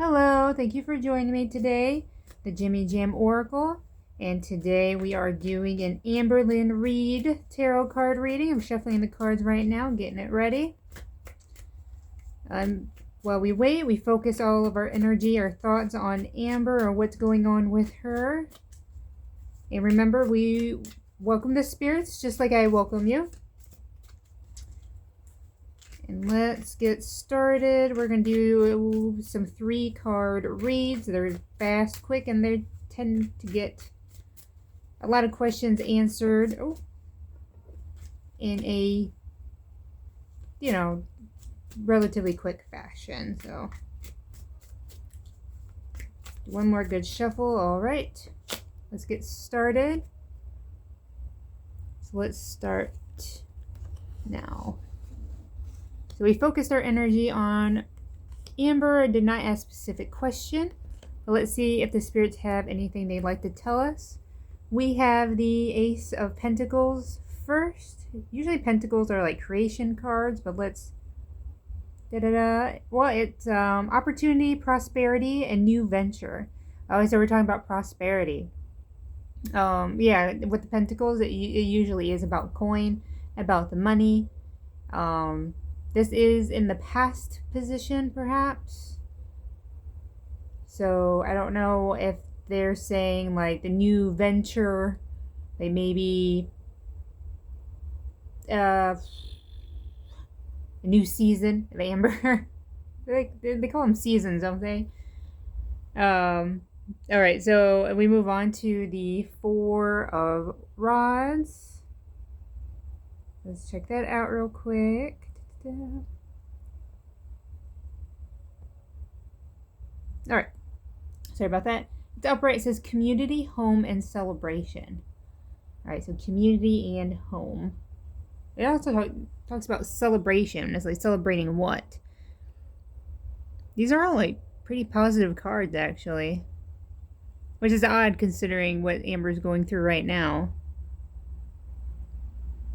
Hello, thank you for joining me today, the Jimmy Jam Oracle. And today we are doing an Amberlynn Reed tarot card reading. I'm shuffling the cards right now, getting it ready. While we wait, we focus all of our energy, our thoughts on Amber or what's going on with her. And remember, we welcome the spirits just like I welcome you. And let's get started. We're going to do some 3-card reads. They're fast, quick, and they tend to get a lot of questions answered in a, relatively quick fashion. So, one more good shuffle. All right, let's get started. So let's start now. So we focused our energy on Amber. I did not ask a specific question, but let's see if the spirits have anything they'd like to tell us. We have the Ace of Pentacles first. Usually Pentacles are like creation cards, but let's... Well, it's opportunity, prosperity, and new venture. Oh, so we're talking about prosperity. Yeah, with the Pentacles, it usually is about coin, about the money. This is in the past position, perhaps. So I don't know if they're saying like the new venture, like maybe a new season of Amber. they call them seasons, don't they? All right, so we move on to the 4 of Rods. Let's check that out real quick. All right, sorry about that. It's upright. It says community, home, and celebration. All right, so community and home. It also talks about celebration. It's like celebrating what? These are all like pretty positive cards, actually, which is odd considering what Amber's going through right now.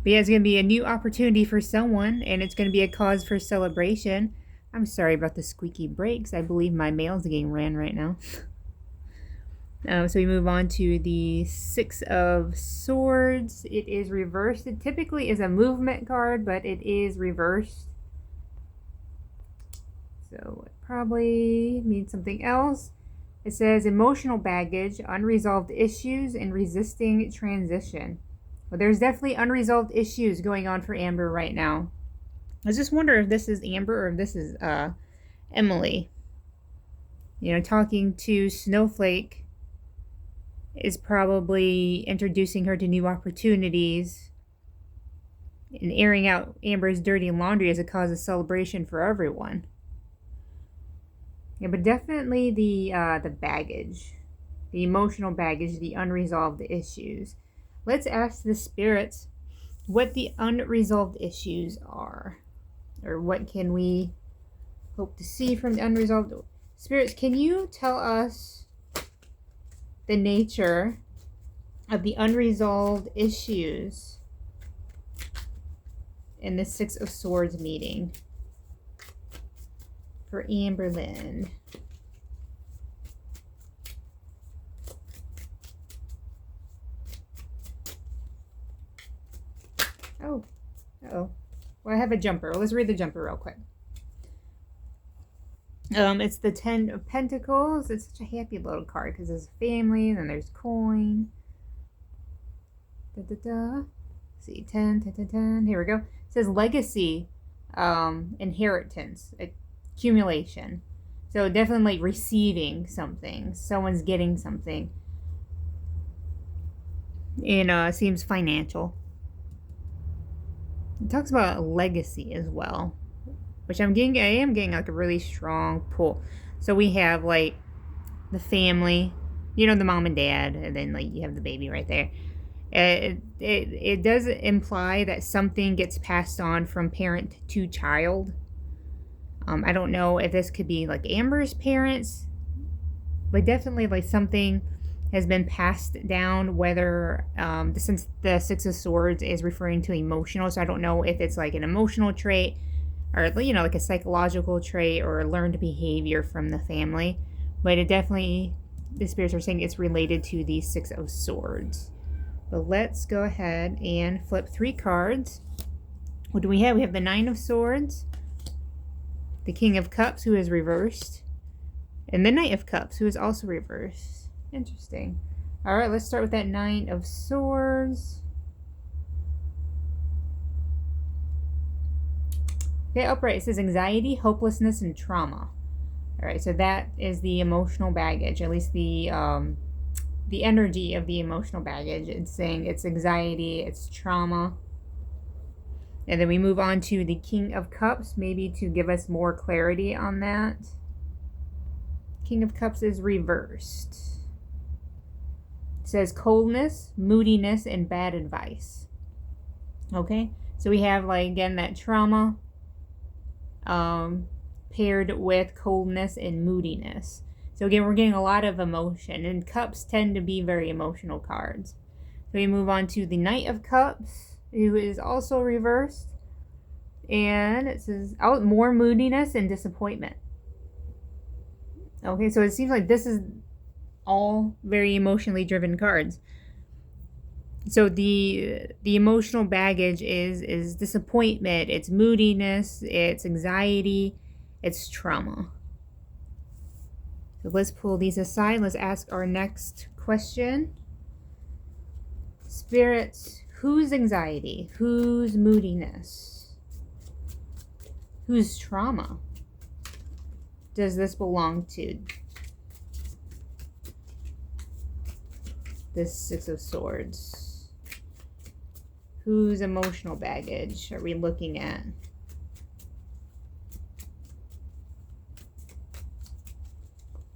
But yeah, it's going to be a new opportunity for someone, and it's going to be a cause for celebration. I'm sorry about the squeaky brakes. I believe my mail's getting ran right now. So we move on to the 6 of Swords. It is reversed. It typically is a movement card, but it is reversed. So it probably means something else. It says emotional baggage, unresolved issues, and resisting transition. Well, there's definitely unresolved issues going on for Amber right now. I just wonder if this is Amber or if this is Emily. Talking to Snowflake is probably introducing her to new opportunities and airing out Amber's dirty laundry as a cause of celebration for everyone. Yeah, but definitely the baggage, the emotional baggage, the unresolved issues. Let's ask the spirits what the unresolved issues are, or what can we hope to see from the unresolved spirits. Can you tell us the nature of the unresolved issues in the 6 of Swords meeting for Amberlynn? Oh, uh-oh. Well, I have a jumper. Let's read the jumper real quick. It's the 10 of Pentacles. It's such a happy little card because there's family and then there's coin. See, 10, 10, 10, 10. Here we go. It says legacy, inheritance, accumulation. So definitely like receiving something. Someone's getting something. And seems financial. It talks about legacy as well, which I am getting like a really strong pull. So we have like the family, the mom and dad, and then like you have the baby right there. It does imply that something gets passed on from parent to child. I don't know if this could be like Amber's parents, but definitely like something has been passed down, whether since the 6 of Swords is referring to emotional, so I don't know if it's like an emotional trait or, you know, like a psychological trait or a learned behavior from the family. But it definitely, the spirits are saying it's related to the Six of Swords. But let's go ahead and flip 3 cards. What do we have? We have the Nine of Swords, the King of Cups, who is reversed, and the Knight of Cups, who is also reversed. Interesting. All right, let's start with that Nine of Swords. Okay, upright, it says anxiety, hopelessness, and trauma. All right, so that is the emotional baggage, at least the energy of the emotional baggage. It's saying it's anxiety, it's trauma. And then we move on to the King of Cups, maybe to give us more clarity on that. King of Cups is reversed. It says coldness, moodiness, and bad advice. Okay, so we have, like, again, that trauma paired with coldness and moodiness. So again, we're getting a lot of emotion, and cups tend to be very emotional cards. So we move on to the Knight of Cups, who is also reversed. And it says more moodiness and disappointment. Okay, so it seems like this is all very emotionally driven cards. So the emotional baggage is disappointment, it's moodiness, it's anxiety, it's trauma. So let's pull these aside. Let's ask our next question. Spirits, whose anxiety? Whose moodiness? Whose trauma does this belong to? This Six of Swords. Whose emotional baggage are we looking at?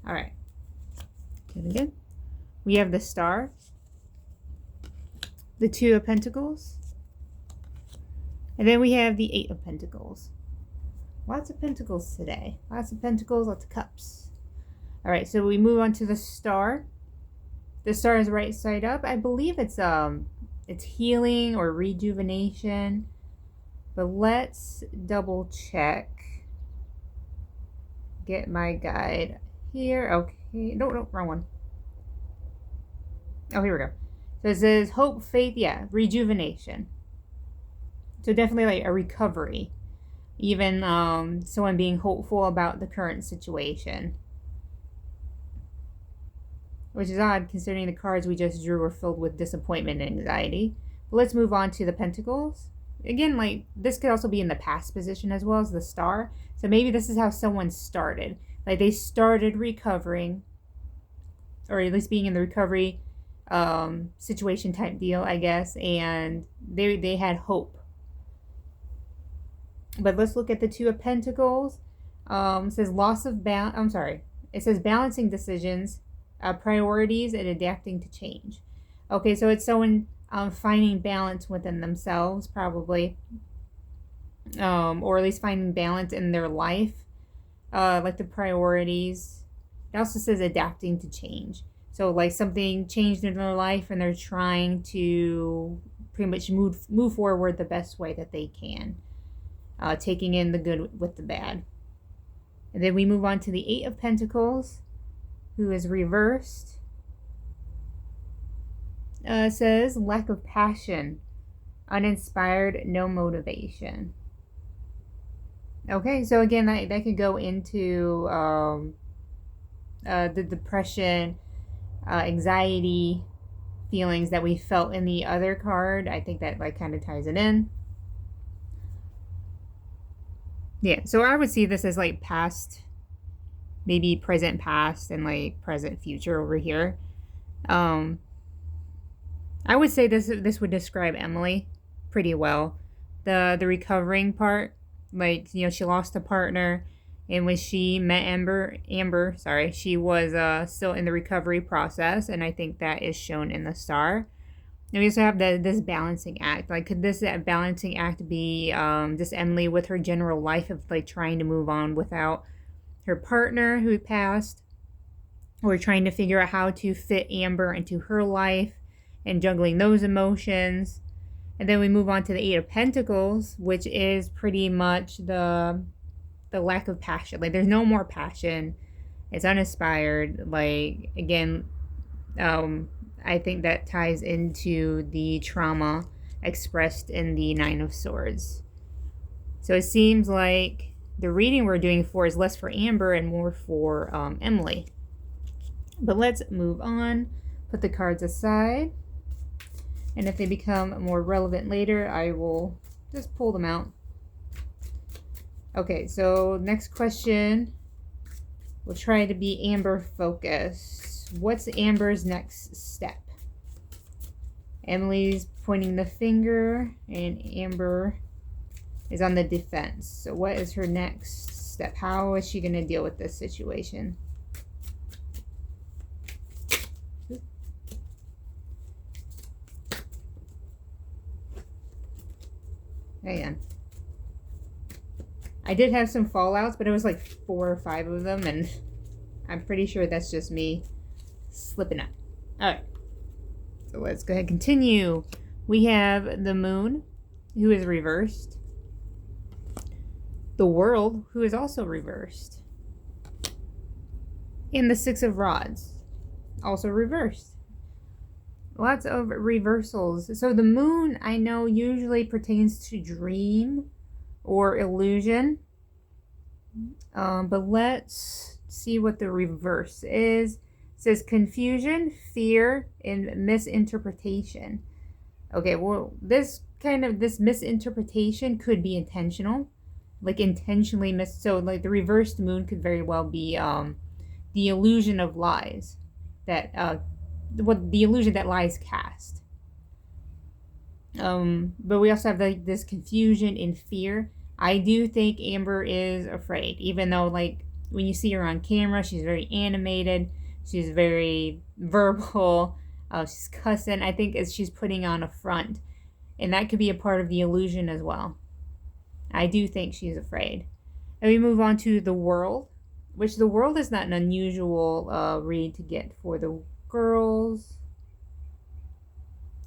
All right. Okay, again. We have the Star, the Two of Pentacles, and then we have the Eight of Pentacles. Lots of pentacles today. Lots of pentacles, lots of cups. All right, so we move on to the Star. The Star is right side up. I believe it's healing or rejuvenation. But let's double check. Get my guide here. Okay. No, wrong one. Oh, here we go. So it says hope, faith, yeah, rejuvenation. So definitely like a recovery. Even someone being hopeful about the current situation. Which is odd considering the cards we just drew were filled with disappointment and anxiety. But let's move on to the Pentacles. Again, like, this could also be in the past position as well as the Star. So maybe this is how someone started. Like, they started recovering, or at least being in the recovery situation type deal, I guess. And they had hope. But let's look at the Two of Pentacles. It says loss of balance. It says balancing decisions, priorities, and adapting to change. Okay, so it's someone finding balance within themselves, probably, or at least finding balance in their life, like the priorities. It also says adapting to change. So like something changed in their life, and they're trying to pretty much move forward the best way that they can, taking in the good with the bad. And then we move on to the Eight of Pentacles, who is reversed. Says lack of passion, uninspired, no motivation. Okay, so again, that could go into the depression, anxiety feelings that we felt in the other card. I think that like kind of ties it in. Yeah, so I would see this as like past, maybe present, past, and like present, future over here. I would say this would describe Emily pretty well. The recovering part, like, you know, she lost a partner, and when she met Amber, she was still in the recovery process, and I think that is shown in the Star. And we also have this balancing act. Like, could this balancing act be just Emily with her general life of like trying to move on without her partner who passed, or trying to figure out how to fit Amber into her life and juggling those emotions? And then we move on to the Eight of Pentacles, which is pretty much the lack of passion. Like, there's no more passion. It's uninspired. Like, again, I think that ties into the trauma expressed in the Nine of Swords. So it seems like the reading we're doing for is less for Amber and more for Emily. But let's move on. Put the cards aside. And if they become more relevant later, I will just pull them out. Okay, so next question. We'll try to be Amber focused. What's Amber's next step? Emily's pointing the finger and Amber is on the defense. So what is her next step? How is she going to deal with this situation? Hang on. I did have some fallouts, but it was like 4 or 5 of them, and I'm pretty sure that's just me slipping up. All right. So let's go ahead and continue. We have the Moon, who is reversed. The World, who is also reversed. And the Six of Rods, also reversed. Lots of reversals. So the Moon, I know, usually pertains to dream or illusion. But let's see what the reverse is. It says confusion, fear, and misinterpretation. Okay, well, this misinterpretation could be intentional. Like intentionally so like the reversed Moon could very well be the illusion of lies. That the illusion that lies cast. But we also have this confusion and fear. I do think Amber is afraid, even though, like, when you see her on camera, she's very animated, she's very verbal, she's cussing. I think she's putting on a front, and that could be a part of the illusion as well. I do think she's afraid. And we move on to the World, which the World is not an unusual read to get for the girls.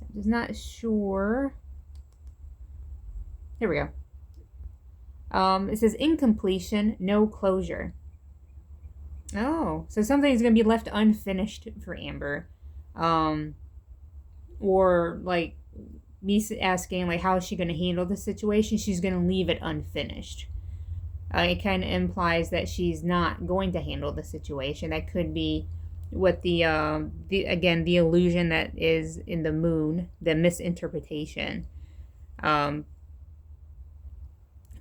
I'm just not sure. Here we go. It says incompletion, no closure. Oh, so something's going to be left unfinished for Amber. Or like me asking, like, how is she going to handle the situation? She's going to leave it unfinished. It kind of implies that she's not going to handle the situation. That could be what the illusion that is in the Moon, the misinterpretation.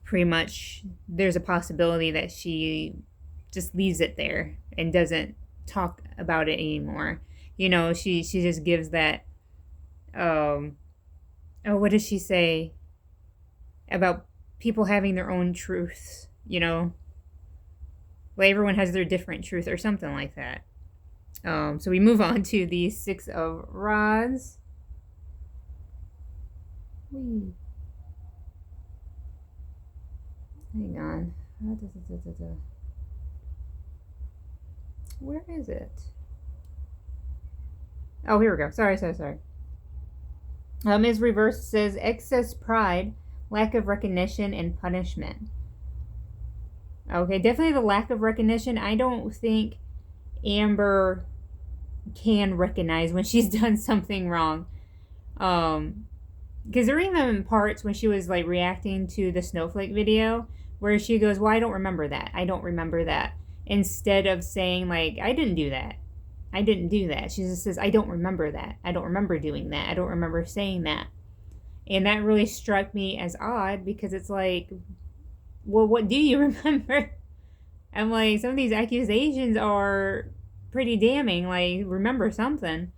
Pretty much there's a possibility that she just leaves it there and doesn't talk about it anymore. You know, she just gives that what does she say about people having their own truths, you know? Like, everyone has their different truth or something like that. So we move on to the Six of Rods. Hang on. Where is it? Oh, here we go. Sorry. Is reversed, says excess pride, lack of recognition, and punishment. Okay, definitely the lack of recognition. I don't think Amber can recognize when she's done something wrong. Because there are even parts when she was like reacting to the snowflake video where she goes, well, I don't remember that. Instead of saying, like, I didn't do that. She just says, I don't remember that. I don't remember doing that. I don't remember saying that. And that really struck me as odd because it's like, well, what do you remember? I'm like, some of these accusations are pretty damning. Like, remember something.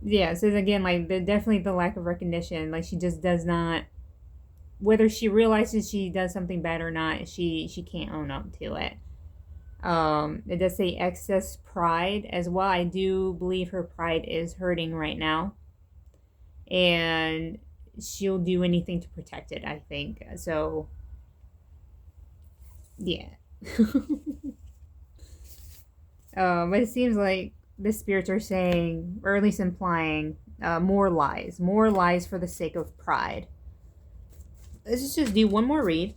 Yeah, so again, like, definitely the lack of recognition. Like, she just does not, whether she realizes she does something bad or not, she can't own up to it. It does say excess pride as well. I do believe her pride is hurting right now. And she'll do anything to protect it, I think. So, yeah. But it seems like the spirits are saying, or at least implying, more lies for the sake of pride. Let's just do one more read.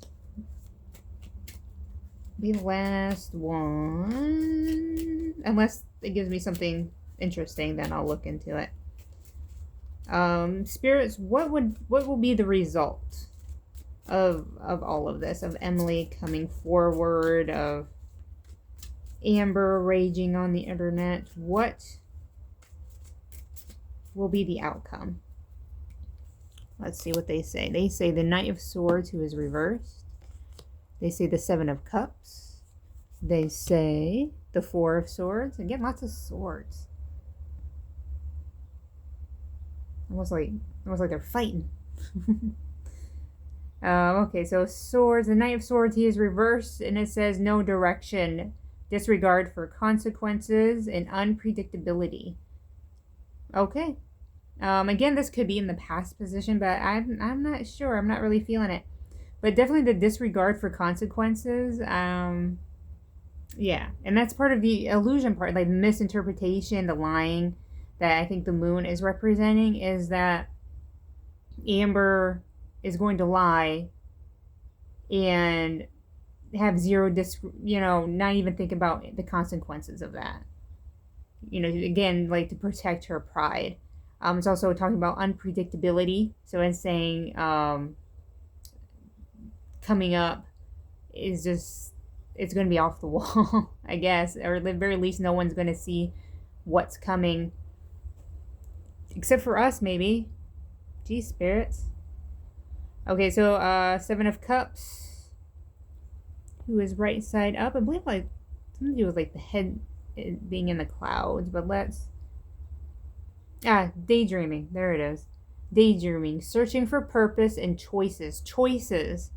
The last one, unless it gives me something interesting, then I'll look into it. Spirits, what will be the result of all of this, of Emily coming forward, of Amber raging on the internet? What will be the outcome? Let's see what they say. They say the Knight of Swords, who is reversed. They say the Seven of Cups. They say the Four of Swords. Again, lots of swords. Almost like they're fighting. Okay, so swords. The Knight of Swords, he is reversed, and it says no direction, disregard for consequences, and unpredictability. Okay. Again, this could be in the past position, but I'm not sure. I'm not really feeling it. But definitely the disregard for consequences. Yeah, and that's part of the illusion part, like the misinterpretation, the lying that I think the moon is representing, is that Amber is going to lie and have zero not even think about the consequences of that. Again, like to protect her pride. It's also talking about unpredictability. So it's saying coming up is just, it's going to be off the wall, I guess. Or at the very least, no one's going to see what's coming. Except for us, maybe. Gee, spirits. Okay, so Seven of Cups, who is right side up. I believe like something to do with like the head being in the clouds, but let's... daydreaming. There it is. Daydreaming. Searching for purpose and choices. Choices,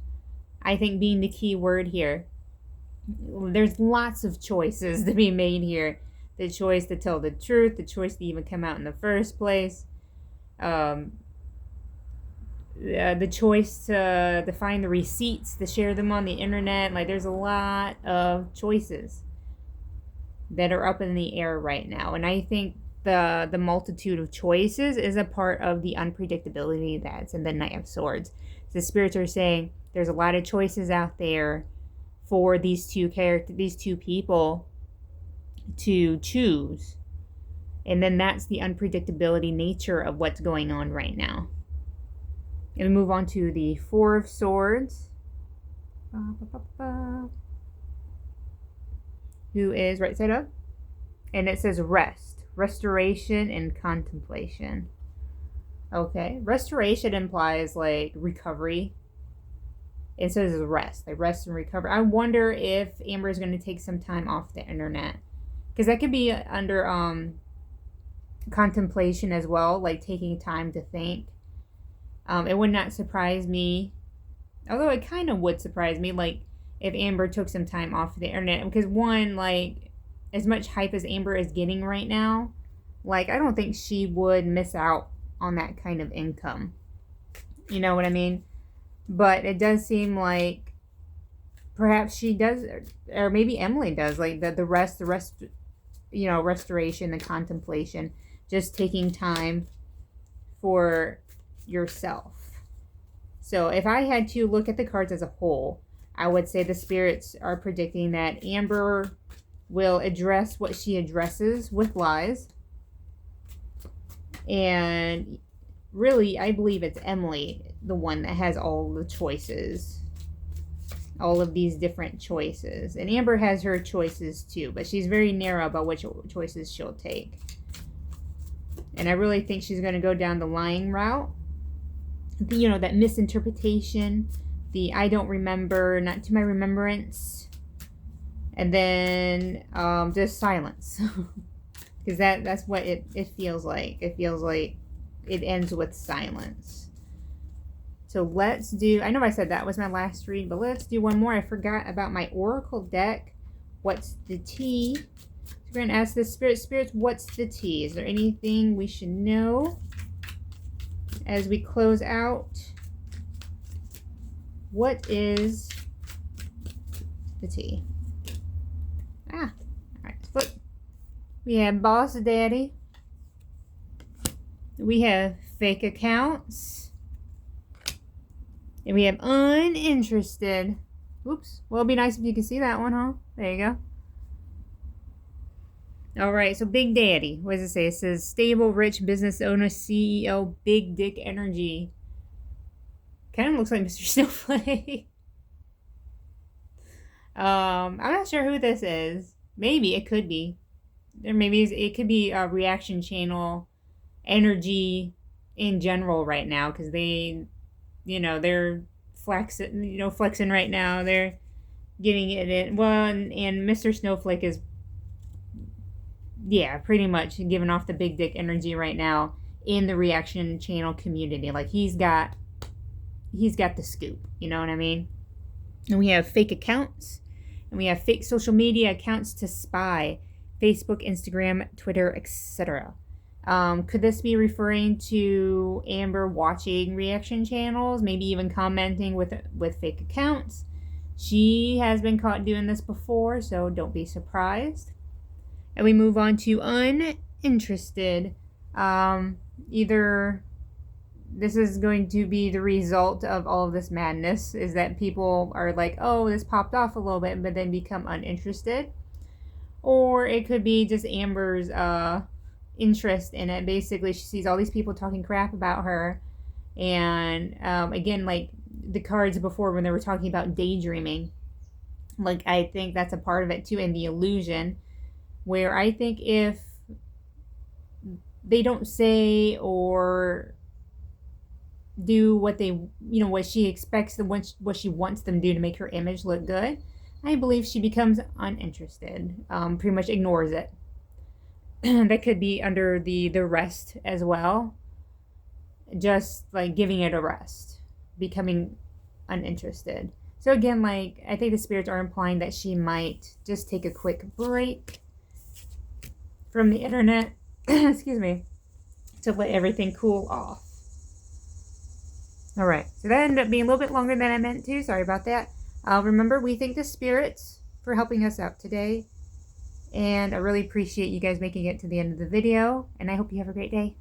I think, being the key word here. There's lots of choices to be made here. The choice to tell the truth, the choice to even come out in the first place, the choice to find the receipts, to share them on the internet. Like, there's a lot of choices that are up in the air right now. And I think the multitude of choices is a part of the unpredictability that's in the Knight of Swords. The spirits are saying there's a lot of choices out there for these two people to choose. And then that's the unpredictability nature of what's going on right now. And we move on to the Four of Swords, who is right side up. And it says rest, restoration, and contemplation. Okay, restoration implies like recovery. It says rest, like rest and recover. I wonder if Amber is going to take some time off the internet, because that could be under contemplation as well, like taking time to think. It would not surprise me, although it kind of would surprise me, like if Amber took some time off the internet, because one, like, as much hype as Amber is getting right now, like, I don't think she would miss out on that kind of income. You know what I mean? But it does seem like perhaps she does, or maybe Emily does, like the rest, restoration, the contemplation, just taking time for yourself. So if I had to look at the cards as a whole, I would say the spirits are predicting that Amber will address what she addresses with lies. And really, I believe it's Emily, the one that has all the choices. All of these different choices. And Amber has her choices too, but she's very narrow about which choices she'll take. And I really think she's going to go down the lying route. That misinterpretation, the I don't remember, not to my remembrance. And then just silence. Because that's what it feels like. It feels like it ends with silence. So let's do, I know I said that was my last read, but let's do one more. I forgot about my Oracle deck. What's the tea? So we're going to ask the spirits, what's the tea? Is there anything we should know as we close out? What is the tea? All right, flip. We have boss daddy. We have fake accounts. And we have uninterested. Oops. Well, it'd be nice if you could see that one, huh? There you go. All right, so Big Daddy. What does it say? It says stable, rich business owner, CEO, big dick energy. Kind of looks like Mr. Snowflake. I'm not sure who this is. Maybe it could be. Or maybe it could be a reaction channel energy in general right now, because they, they're flexing right now. They're getting it in. Well, and Mr. Snowflake is, yeah, pretty much giving off the big dick energy right now in the reaction channel community. Like he's got the scoop. You know what I mean? And we have fake accounts, and we have fake social media accounts to spy. Facebook, Instagram, Twitter, etc. Could this be referring to Amber watching reaction channels, maybe even commenting with fake accounts? She has been caught doing this before, so don't be surprised. And we move on to uninterested. Either this is going to be the result of all of this madness, is that people are like, oh, this popped off a little bit, but then become uninterested. Or it could be just Amber's interest in it. Basically, she sees all these people talking crap about her. And again, like the cards before when they were talking about daydreaming. Like, I think that's a part of it too, and the illusion. Where I think if they don't say or do what they, what she expects, what she wants them to do to make her image look good, I believe she becomes uninterested, pretty much ignores it. That could be under the rest as well. Just like giving it a rest, becoming uninterested. So again, like, I think the spirits are implying that she might just take a quick break from the internet, excuse me, to let everything cool off. All right, so that ended up being a little bit longer than I meant to. Sorry about that. Remember, we thank the spirits for helping us out today. And I really appreciate you guys making it to the end of the video. And I hope you have a great day.